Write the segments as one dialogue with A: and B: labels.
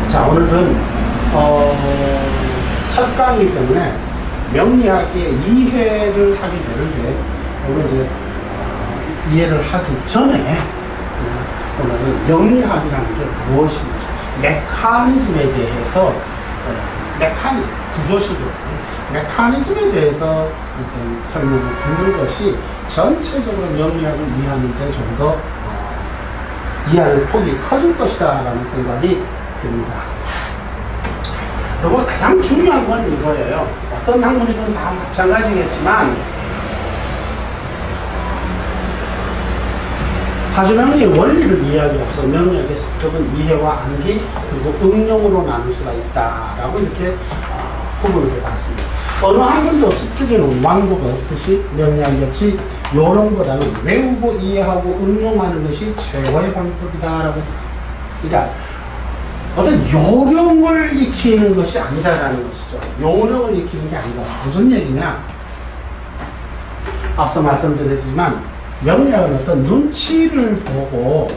A: 자, 오늘은 첫 강의이기 때문에 명리학의 이해를 하게 되는데, 오늘 이제 이해를 하기 전에 오늘은 명리학이라는 게 무엇인지, 메커니즘에 대해서 메커니즘, 구조식으로 메커니즘에 대해서 일단 설명을 듣는 것이 전체적으로 명리학을 이해하는 데 좀 더 이해하는 폭이 커질 것이다 라는 생각이 듭니다. 그리고 가장 중요한 건 이거예요. 어떤 학문이든 다 마찬가지겠지만 사주명리의 원리를 이해하기 앞서 명리학의 습득은 이해와 암기 그리고 응용으로 나눌 수가 있다라고 이렇게 구분을 해봤습니다. 어느 학문도 습득에는 왕도가 없듯이 명리학 역시 요령보다는 외우고 이해하고 응용하는 것이 최고의 방법이다라고 생각합니다. 그러니까 어떤 요령을 익히는 것이 아니다라는 것이죠. 요령을 익히는 게 아니다. 무슨 얘기냐? 앞서 말씀드렸지만 명리학은 어떤 눈치를 보고,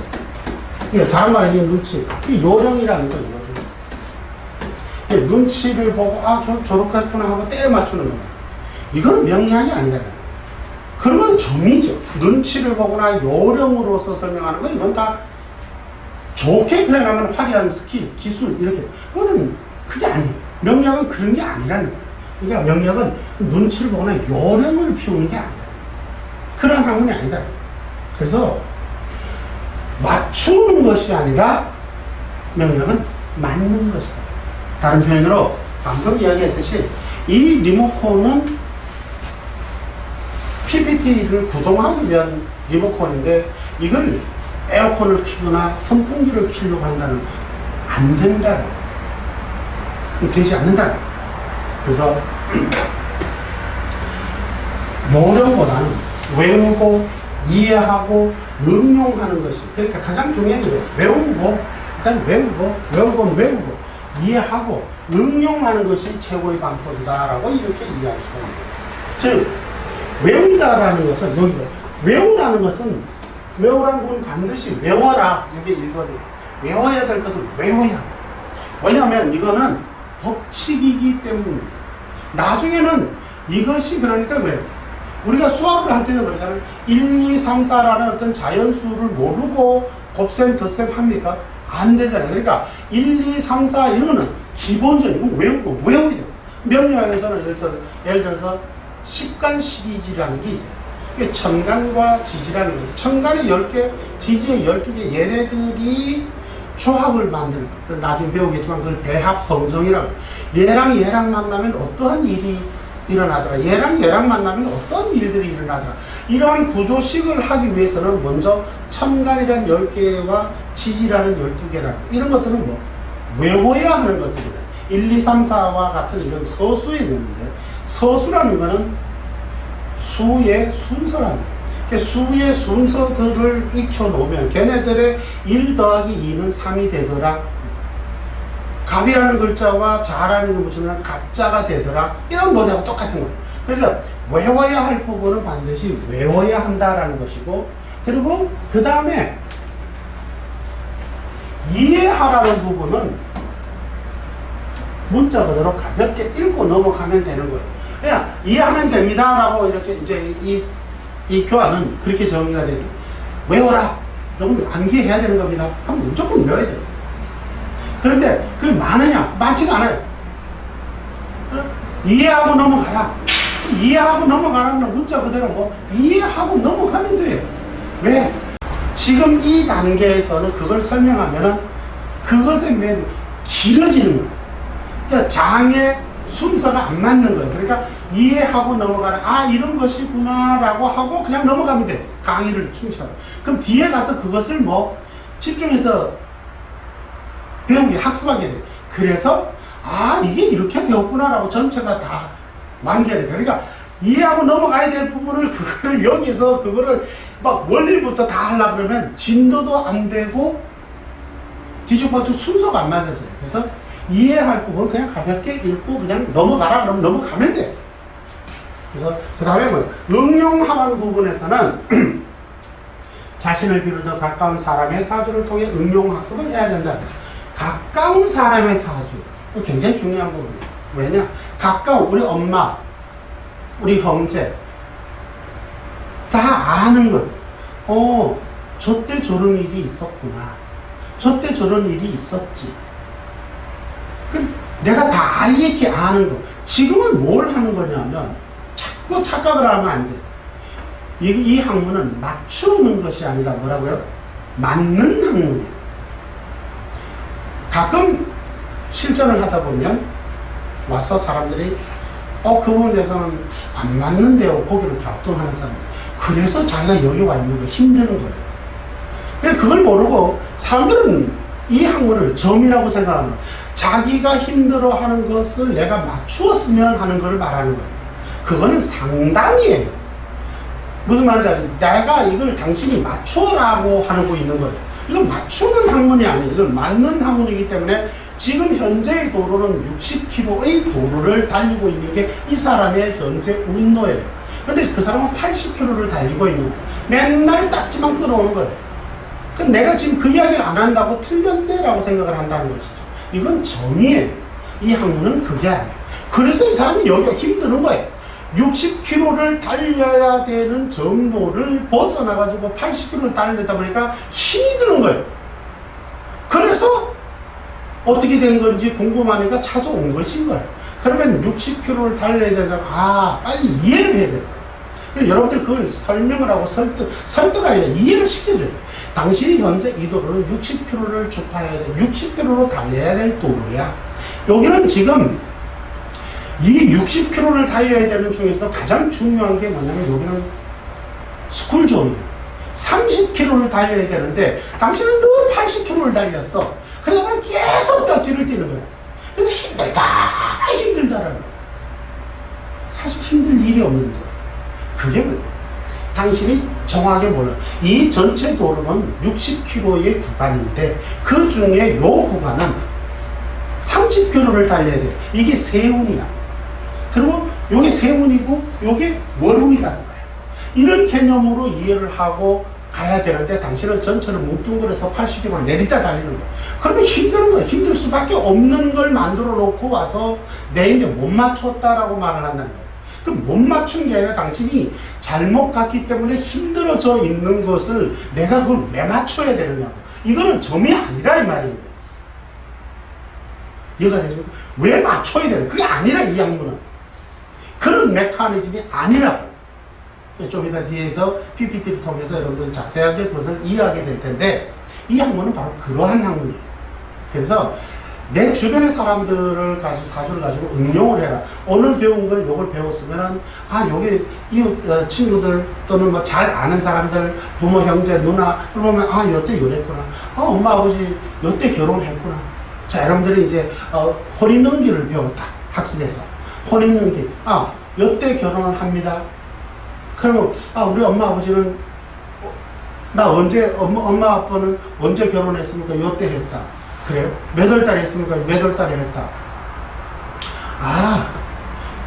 A: 다른 말이 눈치, 요령이라는 거예요. 눈치를 보고 저렇게 했구나 하고 때려 맞추는 거예요. 이거는 명리학이 아니다. 그러면 정의죠. 눈치를 보거나 요령으로서 설명하는 건 이건 다 좋게 표현하면 화려한 스킬, 기술 이렇게. 그거는 그게 아니에요. 명리학은 그런 게 아니라는 거예요. 그러니까 명리학은 눈치를 보거나 요령을 피우는 게 아니다. 그런 학문이 아니다. 그래서 맞추는 것이 아니라 명령은 맞는 것이다. 다른 표현으로 방금 이야기했듯이 이 리모컨은 PPT를 구동하기 위한 리모컨인데 이걸 에어컨을 켜거나 선풍기를 켜려고 한다는 안 된다는, 되지 않는다는. 그래서 요령보다는 외우고 이해하고 응용하는 것이, 그러니까 가장 중요한 게 일단 외우고 이해하고 응용하는 것이 최고의 방법이다라고 이렇게 이해할 수가 있습니다. 즉 외운다라는 것은, 여기 외우라는 것은, 외우라는 건 반드시 외워라, 이게 일거리. 외워야 될 것은 외워야. 왜냐하면 이거는 법칙이기 때문입니다. 나중에는 이것이, 그러니까 왜 우리가 수학을 할 때는 그러잖아요. 1, 2, 3, 4라는 어떤 자연수를 모르고 곱셈, 덧셈 합니까? 안 되잖아요. 그러니까 1, 2, 3, 4 이런 거는 기본적인 외워야 돼요. 명리학에서는 예를 들어서 십간식이지라는 게 있어요. 이게 천간과 지지라는 거죠. 천간이 10개, 지지의 12개, 얘네들이 조합을 만드는 거예요. 나중에 배우겠지만 그걸 배합성정이라고 해요. 얘랑 만나면 어떠한 일이 일어나더라. 얘랑 만나면 어떤 일들이 일어나더라. 이러한 구조식을 하기 위해서는 먼저 천간이라는 10개와 지지라는 12개라는 이런 것들은 외워야 하는 것들이다. 1, 2, 3, 4와 같은 이런 서수에 있는데, 서수라는 거는 수의 순서라는 거예요. 그러니까 수의 순서들을 익혀놓으면 걔네들의 1 더하기 2는 3이 되더라. 갑이라는 글자와 자라는 게 붙이면 갑자가 되더라. 이런 논리하고 똑같은 거예요. 그래서 외워야 할 부분은 반드시 외워야 한다라는 것이고, 그리고 그 다음에 이해하라는 부분은 문자 그대로 가볍게 읽고 넘어가면 되는 거예요. 그냥 이해하면 됩니다 라고 이렇게 이제 이 교환은 그렇게 정의가 돼요. 외워라. 조금 암기해야 되는 겁니다. 그럼 무조건 외워야 돼요. 그런데 그게 많으냐? 많지가 않아요. 이해하고 넘어가라. 이해하고 넘어가라는 문자 그대로 이해하고 넘어가면 돼요. 왜? 지금 이 단계에서는 그걸 설명하면은 그것에 매우 길어지는 거예요. 그러니까 장의 순서가 안 맞는 거예요. 그러니까 이해하고 넘어가라. 이런 것이구나 라고 하고 그냥 넘어가면 돼요. 강의를 충실하고. 그럼 뒤에 가서 그것을 집중해서 배우기, 학습하게 돼요. 그래서 이게 이렇게 되었구나라고 전체가 다 완결이 돼요. 그러니까 이해하고 넘어가야 될 부분을 그거를 여기서 그거를 막 원리부터 다 하려고 그러면 진도도 안 되고 뒤죽박죽 순서가 안 맞아져요. 그래서 이해할 부분은 그냥 가볍게 읽고 그냥 넘어가라 그러면 넘어가면 돼. 그래서 그 다음에 응용하라는 부분에서는 자신을 비롯해 가까운 사람의 사주를 통해 응용학습을 해야 된다. 가까운 사람의 사주. 이거 굉장히 중요한 부분이에요. 왜냐? 가까운 우리 엄마, 우리 형제 다 아는 거예요. 저때 저런 일이 있었구나. 저때 저런 일이 있었지. 내가 다 이렇게 아는 거. 지금은 뭘 하는 거냐면 자꾸 착각을 하면 안 돼. 이 학문은 맞추는 것이 아니라 뭐라고요? 맞는 학문이에요. 가끔 실전을 하다 보면 와서 사람들이 그 부분에 대해서는 안 맞는데요. 고개를 갸우뚱하는 사람들. 그래서 자기가 여기 와 있는 거 힘드는 거예요. 그걸 모르고 사람들은 이 학문을 점이라고 생각하는, 자기가 힘들어하는 것을 내가 맞추었으면 하는 걸 말하는 거예요. 그거는 상담이에요. 무슨 말인지 알죠? 내가 이걸 당신이 맞추라고 하는 거 있는 거예요. 이건 맞추는 학문이 아니에요. 이건 맞는 학문이기 때문에 지금 현재의 도로는 60km의 도로를 달리고 있는 게 이 사람의 현재 운노예요. 근데 그 사람은 80km를 달리고 있는 거예요. 맨날 딱지만 끌어오는 거예요. 그럼 내가 지금 그 이야기를 안 한다고 틀렸네라고 생각을 한다는 것이죠. 이건 정의예요. 이 학문은 그게 아니에요. 그래서 이 사람이 여기가 힘드는 거예요. 60km를 달려야 되는 정도를 벗어나가지고 80km를 달리다 보니까 힘이 드는 거예요. 그래서 어떻게 된 건지 궁금하니까 찾아온 것인 거예요. 그러면 60km를 달려야 된다. 빨리 이해를 해야 돼요. 여러분들 그걸 설명을 하고 설득 아니라 이해를 시켜줘요. 당신이 현재 이 도로는 60km를 주파해야 돼. 60km로 달려야 될 도로야. 여기는 지금 이 60km를 달려야 되는 중에서 가장 중요한 게 뭐냐면 여기는 스쿨존이에요. 30km를 달려야 되는데 당신은 늘 80km를 달렸어. 그러다 보니 계속 뼈질을 뛰는 거야. 그래서 힘들다라는 거야. 사실 힘들 일이 없는데. 그게 뭐예요? 당신이 정확하게 몰라. 이 전체 도로는 60km의 구간인데 그 중에 요 구간은 30km를 달려야 돼. 이게 세운이야. 그리고 요게 세운이고 요게 월운이라는 거예요. 이런 개념으로 이해를 하고 가야 되는데 당신은 전체를 뭉뚱그려서 80km를 내리다 달리는 거예요. 그러면 힘든 거예요. 힘들 수밖에 없는 걸 만들어 놓고 와서 내 인데 못 맞췄다라고 말을 한다는 거예요. 그럼 못 맞춘 게 아니라 당신이 잘못 갔기 때문에 힘들어져 있는 것을 내가 그걸 왜 맞춰야 되느냐고. 이거는 점이 아니라 이 말이에요. 이해가 되죠? 왜 맞춰야 되는? 그게 아니라 이 학문은. 그런 메커니즘이 아니라고. 좀 이따 뒤에서 PPT를 통해서 여러분들 자세하게 그것을 이해하게 될 텐데 이 학문은 바로 그러한 학문이에요. 그래서 내 주변의 사람들을 가지고 사주를 가지고 응용을 해라. 오늘 배운 걸 요걸 배웠으면은 요게 이웃 친구들 또는 뭐 잘 아는 사람들 부모 형제 누나 그러면 요때 요랬구나. 엄마 아버지 요때 결혼했구나. 자 여러분들이 이제 혼인연기를 배웠다. 학습에서 혼인연기. 요때 결혼을 합니다. 그러면 우리 엄마 아버지는 나 언제 엄마 아빠는 언제 결혼했습니까? 요때 했다. 그래요? 몇 월 달에 했습니까? 몇 월 달에 했다.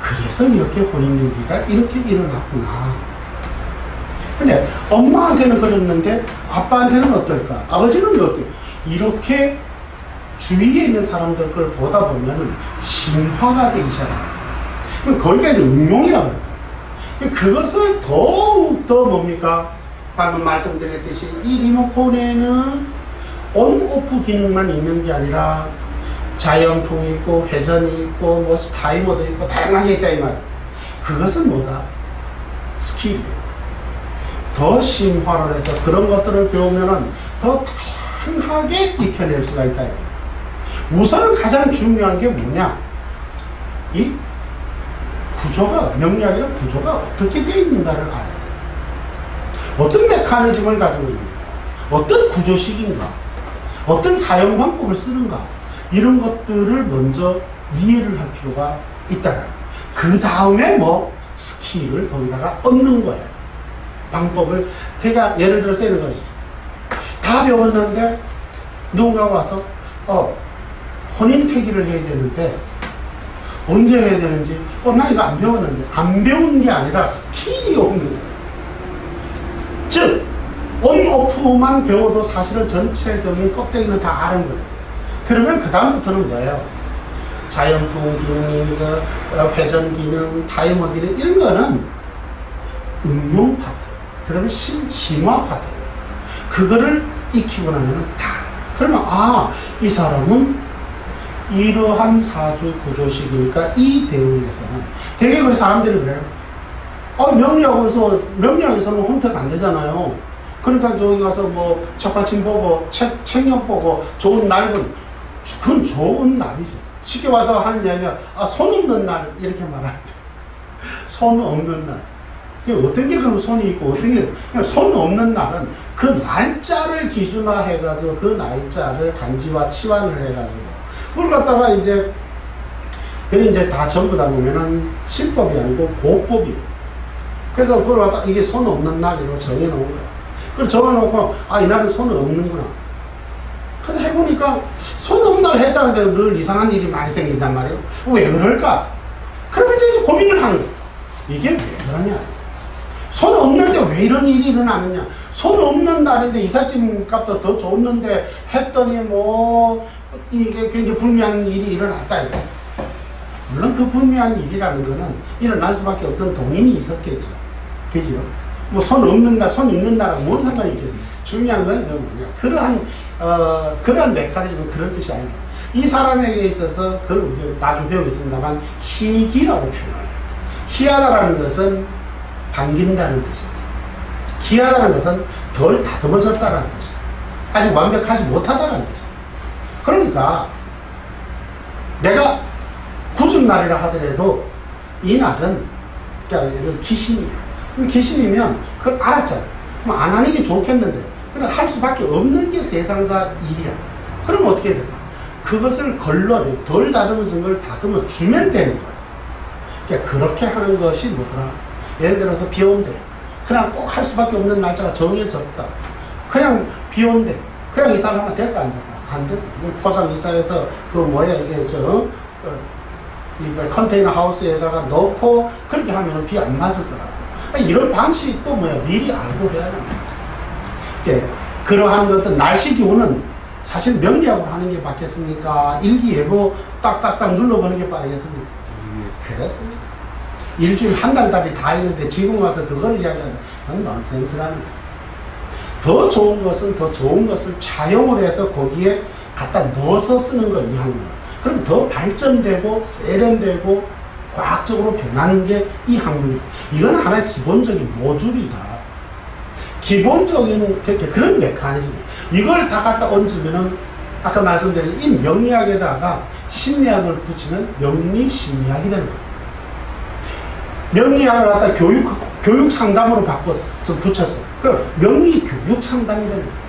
A: 그래서 이렇게 혼인연기가 이렇게 일어났구나. 근데 엄마한테는 그랬는데 아빠한테는 어떨까? 아버지는 어떨까? 이렇게 주위에 있는 사람들 걸 보다 보면 신화가 되기 시작합니다. 거기가 이제 응용이라고 해요. 그것을 더욱더 뭡니까? 방금 말씀드렸듯이 이 리모컨에는 온-오프 기능만 있는 게 아니라 자연풍이 있고 회전이 있고 뭐 타이머도 있고 다양하게 있다 이 말. 그것은 뭐다? 스킬이에요. 더 심화를 해서 그런 것들을 배우면은 더 다양하게 익혀낼 수가 있다. 우선 가장 중요한 게 뭐냐? 이 구조가, 명리학이란 구조가 어떻게 되어 있는가를 알아야 돼요. 어떤 메커니즘을 가지고 있는가, 어떤 구조식인가, 어떤 사용 방법을 쓰는가, 이런 것들을 먼저 이해를 할 필요가 있다. 그 다음에 스킬을 거기다가 얻는 거예요. 방법을. 그러니까 예를 들어서 이런 거지. 다 배웠는데 누군가가 와서 혼인 폐기를 해야 되는데 언제 해야 되는지 나 이거 안 배웠는데. 안 배운 게 아니라 스킬이 없는 거예요. 즉 온, 오프만 배워도 사실은 전체적인 껍데기는 다 아는 거예요. 그러면 그 다음부터는 뭐예요? 자연풍 기능, 회전 기능, 타이머 기능 이런 거는 응용 파트, 그 다음에 심화 파트. 그거를 익히고 나면 다. 그러면 이 사람은 이러한 사주 구조식이니까 이 대응에서는 되게 그 사람들이 그래요. 명리학에서는 혼택 안 되잖아요. 그러니까 저기 가서 뭐 책받침 보고 책력 보고 좋은 날은 그건 좋은 날이죠. 쉽게 와서 하는 이야기가 손 없는 날 이렇게 말합니다. 손 없는 날. 어떤 게 그럼 손이 있고 어떤 게 그냥 손 없는 날은 그 날짜를 기준화해가지고 그 날짜를 간지와 치환을 해가지고 그걸 갖다가 이제 다 전부 다 보면은 신법이 아니고 고법이에요. 그래서 그걸 갖다 이게 손 없는 날이라고 정해놓은 거야. 그걸 정해놓고 이날은 손은 없는구나. 근데 해보니까 손 없는 날 했다는데 늘 이상한 일이 많이 생긴단 말이에요. 왜 그럴까? 그러면 이제 고민을 하는 거야. 이게 왜 그러냐? 손 없는데 왜 이런 일이 일어나느냐? 손 없는 날인데 이삿짐 값도 더 줬는데 했더니 이게 굉장히 불미한 일이 일어났다 이거. 물론 그 불미한 일이라는 거는 일어날 수밖에 없던 동인이 있었겠죠. 그죠? 손 없는 날, 손 있는 날하고 뭔 상관이 있겠어요? 중요한 건 뭐냐? 그러한 메커니즘은 그런 뜻이 아닙니다. 이 사람에게 있어서 그걸 우리가 나중에 배우겠습니다만 희기라고 표현해요. 희하다라는 것은 반긴다는 뜻입니다. 기하다는 것은 덜 다듬어졌다는 뜻입니다. 아직 완벽하지 못하다는 뜻입니다. 그러니까 내가 굳은 날이라 하더라도 이 날은 기신이야. 그럼 기신이면 그걸 알았잖아. 그럼 안 하는 게 좋겠는데 그냥 할 수밖에 없는 게 세상사 일이야. 그러면 어떻게 될까? 그것을 덜 다듬어진 걸 다듬어 주면 되는 거야. 그러니까 그렇게 하는 것이 뭐더라? 예를 들어서 비 온대. 그냥 꼭 할 수밖에 없는 날짜가 정해졌다. 그냥 비 온대. 그냥 이사를 하면 될까 안 될까? 안 돼. 포장 이사해서 이게 컨테이너 하우스에다가 넣고 그렇게 하면 비 안 맞을 거라. 이런 방식도 미리 알고 해야 합니다. 그러한 것들 날씨 기온은 사실 명리학으로 하는 게 맞겠습니까? 일기예보 딱딱딱 눌러보는 게 빠르겠습니까? 그렇습니다. 일주일 한 달 달이 다 있는데 지금 와서 그걸 이야기하는 건 넌센스랍니다. 더 좋은 것을 차용을 해서 거기에 갖다 넣어서 쓰는 걸 위한 거예요. 그럼 더 발전되고 세련되고 과학적으로 변하는 게 이 학문이에요. 이건 하나의 기본적인 모듈이다. 기본적인 그런 메커니즘이에요. 이걸 다 갖다 얹으면은 아까 말씀드린 이 명리학에다가 심리학을 붙이면 명리심리학이 되는 거예요. 명리학을 갖다 교육 상담으로 붙였어. 그 명리 교육 상담이 되는 거예요.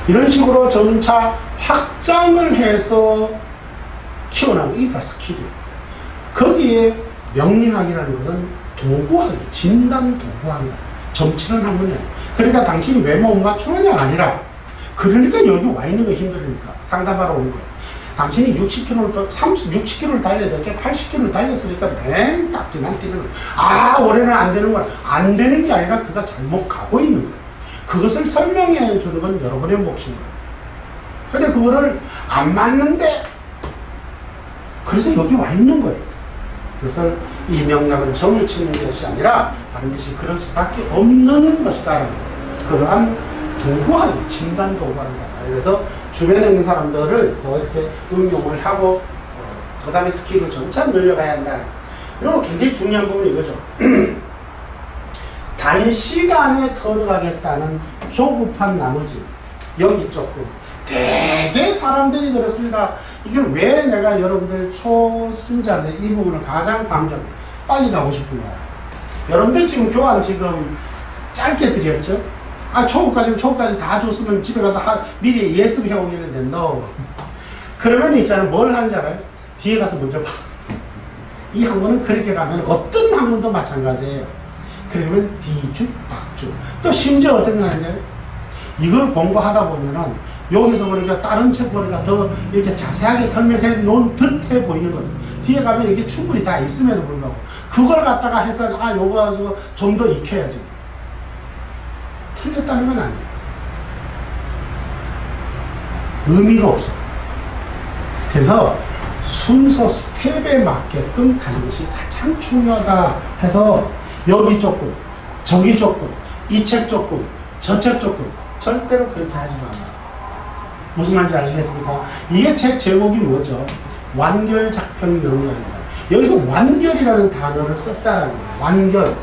A: 이런 식으로 점차 확장을 해서 키워나가는 이게 다 스킬이에요. 거기에 명리학이라는 것은 도구학이에요. 진단 도구학이다. 점치는 학문이에요. 그러니까 당신이 왜 못 맞추느냐가 아니라 그러니까 여기 와 있는 거 힘들으니까 상담하러 온 거예요. 당신이 60km를 달려야 될 게 80km를 달렸으니까 맨 딱지만 뛰는 거예요. 올해는 안 되는 거야. 안 되는 게 아니라 그가 잘못 가고 있는 거예요. 그것을 설명해 주는 건 여러분의 몫인 거예요. 근데 그거를 안 맞는데 그래서 여기 와 있는 거예요. 그래서 이 명략은 정을 치는 것이 아니라 반드시 그럴 수밖에 없는 것이다. 그러한 도구학이 진단 도구학이다. 그래서 주변에 있는 사람들을 더 이렇게 응용을 하고 그 다음에 스킬을 점차 늘려가야 한다. 그리고 굉장히 중요한 부분이 이거죠. 단시간에 터득하겠다는 조급한 나머지 여기 조금 되게 사람들이 그렇습니다. 이걸 왜 내가 여러분들 초심자들 이 부분을 가장 빨리 가고 싶은 거야. 여러분들 지금 교환 지금 짧게 드렸죠? 초급까지 다 줬으면 집에 가서 미리 예습 해오겠는데 no. 그러면 있잖아요. 뭘 하는지 알아요? 뒤에 가서 먼저 봐. 이 학문은 그렇게 가면 어떤 학문도 마찬가지예요. 그러면 뒤죽박죽. 또 심지어 어떤 거 하냐면 이걸 공부하다 보면은 여기서 보니까 다른 책 보니까 더 이렇게 자세하게 설명해 놓은 듯해 보이는 거예요. 뒤에 가면 이게 충분히 다 있음에도 불구하고 그걸 갖다가 해서 요거 가지고 좀 더 익혀야지. 틀렸다는 건 아니에요. 의미가 없어. 그래서 순서 스텝에 맞게끔 가는 것이 가장 중요하다 해서 여기 조금, 저기 조금, 이 책 조금, 저 책 조금 절대로 그렇게 하지 마라. 무슨 말인지 아시겠습니까? 이게 책 제목이 뭐죠? 완결작편 명령입니다. 여기서 완결이라는 단어를 썼다는 거예요. 완결.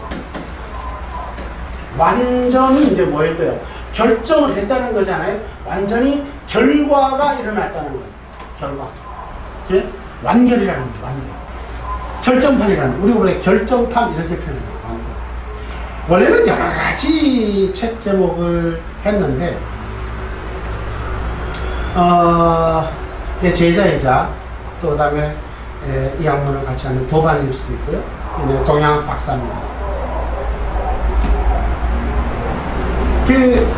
A: 완전히 이제 뭐였대요? 결정을 했다는 거잖아요. 완전히 결과가 일어났다는 거예요. 결과. 예? 완결이라는 거예요. 완결. 결정판이라는 거예요. 우리 원래 결정판 이렇게 표현해요. 완결. 원래는 여러 가지 책 제목을 했는데 내 제자이자 또 그다음에 이 학문을 같이 하는 도반일 수도 있고요. 동양 박사입니다. 그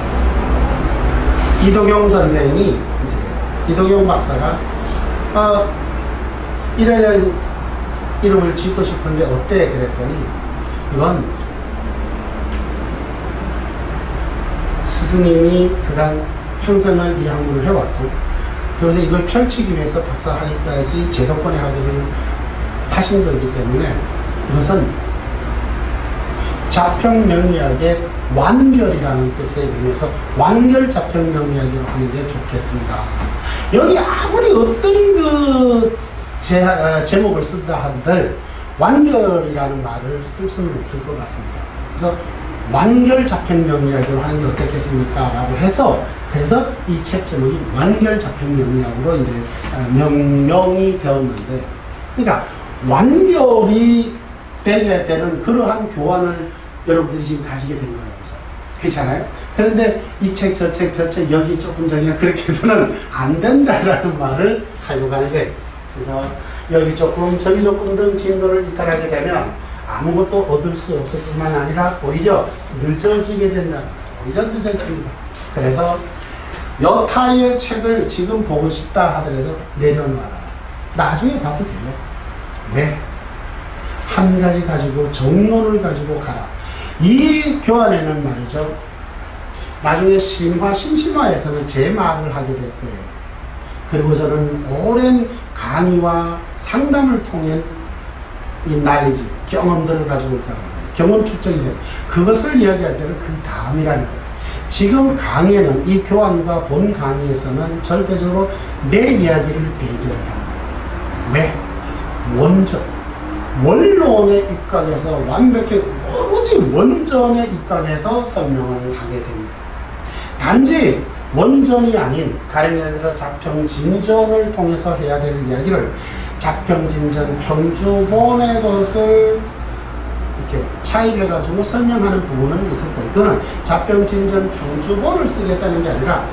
A: 이도경 선생이 이제 이도경 박사가 이런 이름을 짓고 싶은데 어때? 그랬더니 이건 스승님이 그간 평생을 이 학문을 해왔고 그래서 이걸 펼치기 위해서 박사학위까지 제도권에 학위를 하신 거기 때문에 이것은 자평명리학의 완결이라는 뜻의 의미에서 완결 자평명리학으로 하는 게 좋겠습니다. 여기 아무리 어떤 그 제목을 쓴다 한들 완결이라는 말을 쓸 수는 없을 것 같습니다. 그래서 완결 자평명리학으로 하는 게 어떻겠습니까? 라고 해서 그래서 이 책 제목이 완결 자평명리학으로 이제 명명이 되었는데 그러니까 완결이 되게 되는 그러한 교환을 여러분들이 지금 가지게 된 거예요. 그렇잖아요? 그런데 이 책, 저 책, 저 책, 여기 조금 저기 그렇게 해서는 안 된다라는 말을 가지고 가는 거예요. 그래서 여기 조금, 저기 조금 등 진도를 이탈하게 되면 아무것도 얻을 수 없을 뿐만 아니라 오히려 늦어지게 된다. 오히려 늦어집니다. 그래서 여타의 책을 지금 보고 싶다 하더라도 내려놔라. 나중에 봐도 돼요. 왜? 한 가지 가지고 정론을 가지고 가라. 이 교환에는 말이죠. 나중에 심심화에서는 제 말을 하게 될 거예요. 그리고 저는 오랜 강의와 상담을 통해 이 날리지, 경험들을 가지고 있다는 거예요. 경험 축적이 돼요. 그것을 이야기할 때는 그 다음이라는 거예요. 지금 강의에는 이 교환과 본 강의에서는 절대적으로 내 이야기를 배제를 합니다. 왜? 원론에 입각해서 완벽히 오로지 원전에 입각해서 설명을 하게 됩니다. 단지 원전이 아닌 가령 예를 들어 자평진전을 통해서 해야 될 이야기를 자평진전 평주본의 것을 이렇게 차입해가지고 설명하는 부분은 있을 거예요. 그거는 자평진전 평주본을 쓰겠다는 게 아니라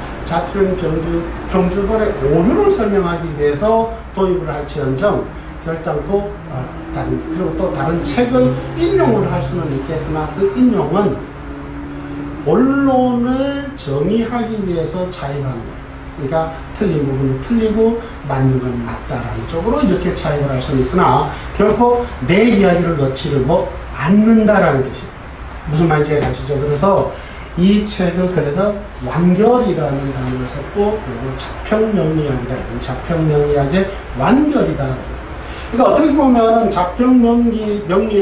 A: 평주본의 오류를 설명하기 위해서 도입을 할지언정 결단코 그리고 또 다른 책을 인용을 할 수는 있겠으나 그 인용은 본론을 정의하기 위해서 차입하는 거예요. 그러니까 틀린 부분은 틀리고 맞는 건 맞다라는 쪽으로 이렇게 차입을 할 수는 있으나 결코 내 이야기를 넣지를 않는다라는 뜻이에요. 무슨 말인지 아시죠? 그래서 이 책을 그래서 완결이라는 단어를 썼고 그리고 자평명리학이다. 자평명리학의 완결이다. 그러니까 어떻게 보면 자평명리학을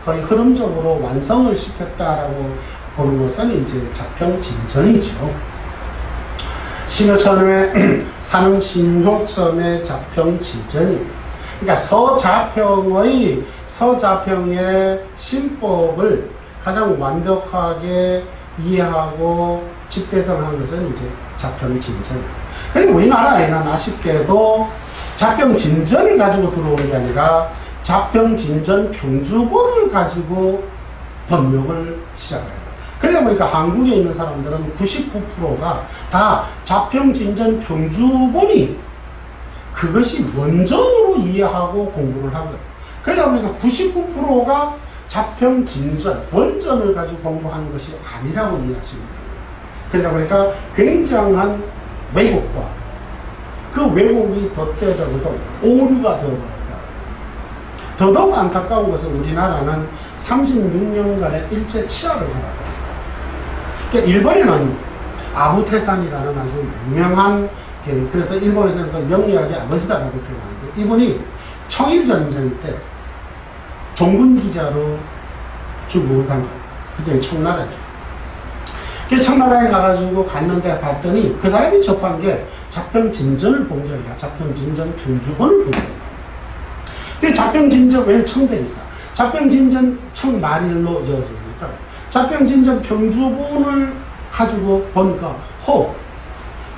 A: 거의 흐름적으로 완성을 시켰다라고 보는 것은 이제 자평진전이죠. 신효천의 산흥신효점의 자평진전이에요. 그러니까 서자평의 신법을 가장 완벽하게 이해하고 집대성한 것은 이제 자평진전이에요. 그리고 우리나라에는 아쉽게도 자평진전을 가지고 들어오는 게 아니라 자평진전 평주본을 가지고 번역을 시작을 해요. 그러다 보니까 한국에 있는 사람들은 99%가 다 자평진전 평주본이 그것이 원전으로 이해하고 공부를 한 거예요. 그러다 보니까 99%가 자평진전, 원전을 가지고 공부하는 것이 아니라고 이해하십니다. 그러다 보니까 굉장한 왜곡과 그 왜곡이 덧대더라도 오류가 되어버렸다. 더더욱 안타까운 것은 우리나라는 36년간의 일제 치하를 살았다. 그러니까 일본에는 아부테산이라는 아주 유명한, 그래서 일본에서는 그 명리학의 아버지다라고 표현하는데, 이분이 청일전쟁 때 종군 기자로 중국을 간 거예요. 그때 청나라죠. 청나라에 가가지고 갔는데 봤더니 그 사람이 접한 게 자평진전을 본 게 아니라 자평진전 평주본을 본 거예요. 자평진전, 왜 청대니까? 자평진전 청만일로 이어지니까 자평진전 평주본을 가지고 보니까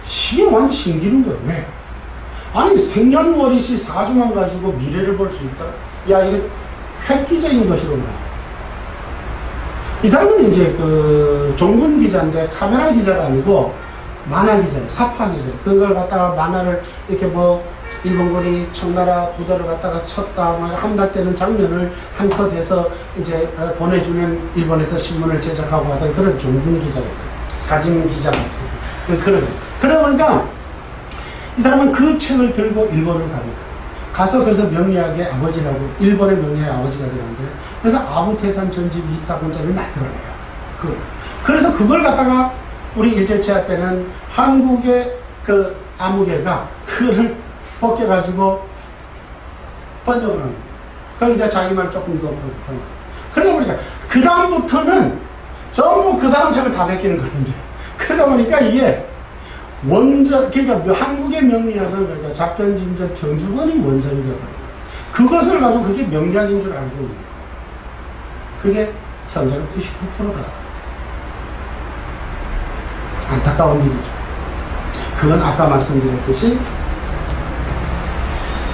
A: 이게 완전 신기는 거예요. 왜? 아니 생년월일시 사주만 가지고 미래를 볼 수 있다? 야, 이게 획기적인 것이로구나. 이 사람은 이제 그 종군 기자인데 카메라 기자가 아니고 만화 기자예요. 사파 기자예요. 그걸 갖다가 만화를 이렇게 뭐 일본군이 청나라 부대를 갖다가 쳤다 함락되는 장면을 한컷 해서 이제 보내주면 일본에서 신문을 제작하고 하던 그런 종군 기자였어요. 사진 기자가 없어요. 그러다 보니까 이 사람은 그 책을 들고 일본을 갑니다. 가서 그래서 명리학의 아버지라고, 일본의 명리학의 아버지가 되는데, 그래서 아부테산 전집 24권짜리를 만들어내요. 그래서 그걸 갖다가 우리 일제치하 때는 한국의 그 아무개가 그거를 벗겨가지고 번역을 합니다. 그래서 이제 자기 말 조금 더 번역. 그러다 보니까 그다음부터는 전부 그 사람 책을 다 베끼는 거예요, 이제. 그러다 보니까 이게 그러니까 한국의 명리학은 그러니까 자평진전 평주본이 원전이 되어버려요. 그것을 가지고 그게 명리학인 줄 알고 있는 거예요. 그게 현재는 99%다. 안타까운 일이죠. 그건 아까 말씀드렸듯이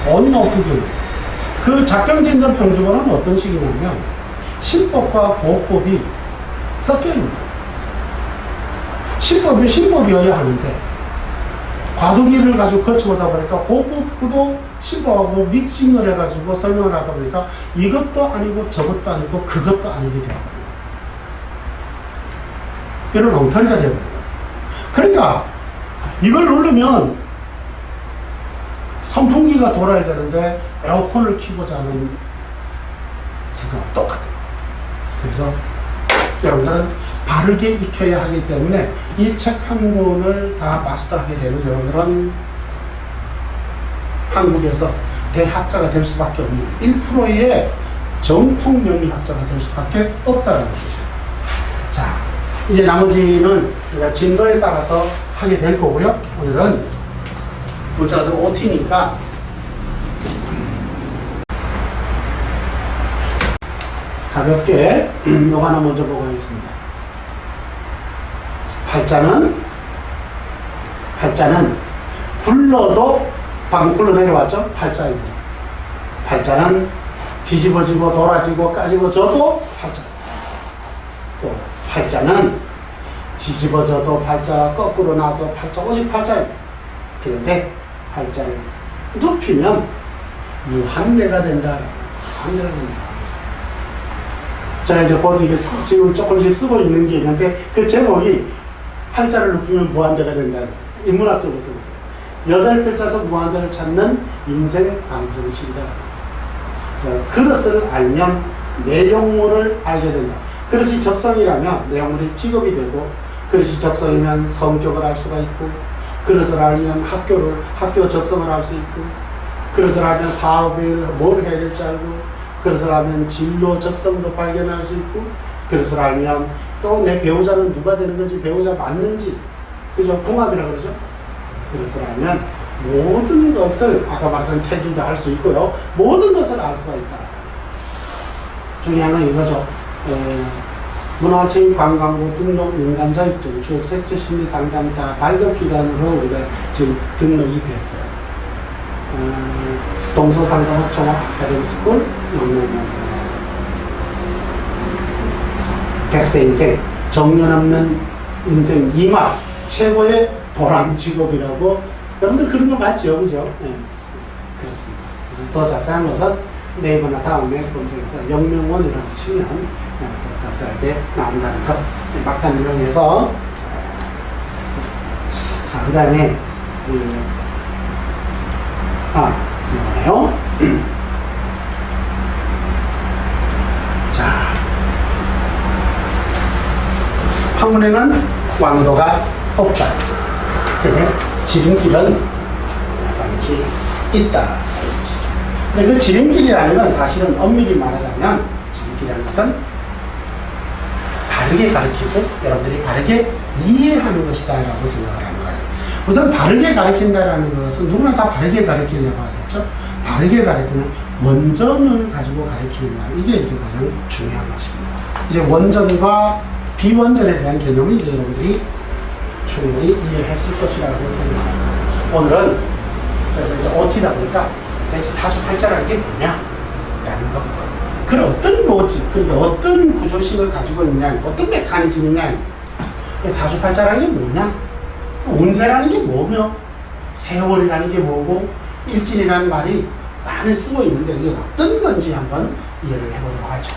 A: 언어후교. 그 자평진전 평주본은 어떤 식이냐면 신법과 보법이 섞여 있는 거예요. 신법이 신법이어야 하는데 과도기를 가지고 거쳐오다 보니까 보법도 신법하고 믹싱을 해가지고 설명을 하다 보니까 이것도 아니고 저것도 아니고 그것도 아니게 되어버려요. 이런 엉터리가 되어버려요. 그러니까 이걸 누르면 선풍기가 돌아야 되는데 에어컨을 켜고자 하는 생각은 똑같아요. 그래서 여러분들은 바르게 익혀야 하기 때문에 이 책 한 권을 다 마스터하게 되는 여러분들은 한국에서 대학자가 될 수밖에 없는 1%의 정통 명리학자가 될 수밖에 없다는 것이죠. 자, 이제 나머지는 우리가 진도에 따라서 하게 될 거고요. 오늘은 문자들 OT니까 가볍게 요거 하나 먼저 보고 가겠습니다. 팔자는 굴러도 방금 굴러 내려왔죠? 팔자입니다. 팔자는 뒤집어지고 돌아지고 까지고져도 팔자. 또 팔자는 뒤집어져도 팔자, 거꾸로 놔도 팔자, 오직 팔자입니다. 그런데 팔자를 눕히면 무한대가 된다. 무한대가 된다. 제가 이제 곧 이게 지금 조금씩 쓰고 있는 게 있는데 그 제목이 팔자를 눕히면 무한대가 된다. 인문학적으로 쓰고 8글자에서 무한대를 찾는 인생 방정식이다. 그래서 그것을 알면 내용물을 알게 된다. 그것이 적성이라면 내용물이 직업이 되고, 그것이 적성이면 성격을 알 수가 있고, 그것을 알면 학교 적성을 알 수 있고, 그것을 알면 사업을 뭘 해야 될지 알고, 그것을 알면 진로 적성도 발견할 수 있고, 그것을 알면 또 내 배우자는 누가 되는 건지, 배우자 맞는지, 그죠? 궁합이라고 그러죠? 그것을 알면 모든 것을 아까 말했던 태기도 할 수 있고요. 모든 것을 알 수가 있다. 중요한 건 이거죠. 문화체육 관광부 등록 민간자격증 주역색채 심리상담사 발급기관으로 우리가 지금 등록이 됐어요. 동서상담학 종합 아카데미스쿨 영문학원 100세 인생 정년 없는 인생 2막 최고의 보람 직업이라고 여러분들 그런 거 맞죠? 그죠? 네. 그렇습니다. 그래서 더 자세한 것은 네이버나 다음에 검색해서 영명원이라고 치면 더 자세하게 나온다는 것. 막간 이용해서 자, 그 다음에 이거네요. 자, 학문에는 왕도가 없다. 근데 지름길은 마땅치 있다. 근데 그 지름길이라는 건 사실은 엄밀히 말하자면 지름길이라는 것은 바르게 가르치고 여러분들이 바르게 이해하는 것이다 라고 생각을 하는 거예요. 우선 바르게 가르친다라는 것은 누구나 다 바르게 가르치려고 하겠죠. 바르게 가르치는 원전을 가지고 가르치느냐, 이게 이제 가장 중요한 것입니다. 이제 원전과 비원전에 대한 개념을 이제 여러분들이 충분히 이해했을 것이라고 생각합니다. 오늘은 그래서 이제 OT다 보니까 대체 사주팔자라는 게 뭐냐 라는 것, 그 어떤 로직, 그리고 어떤 구조식을 가지고 있냐, 어떤 메커니즘이냐, 사주팔자라는 게 뭐냐, 운세라는 게 뭐며, 세월이라는 게 뭐고, 일진이라는 말이 많이 쓰고 있는데 이게 어떤 건지 한번 이해를 해보도록 하죠.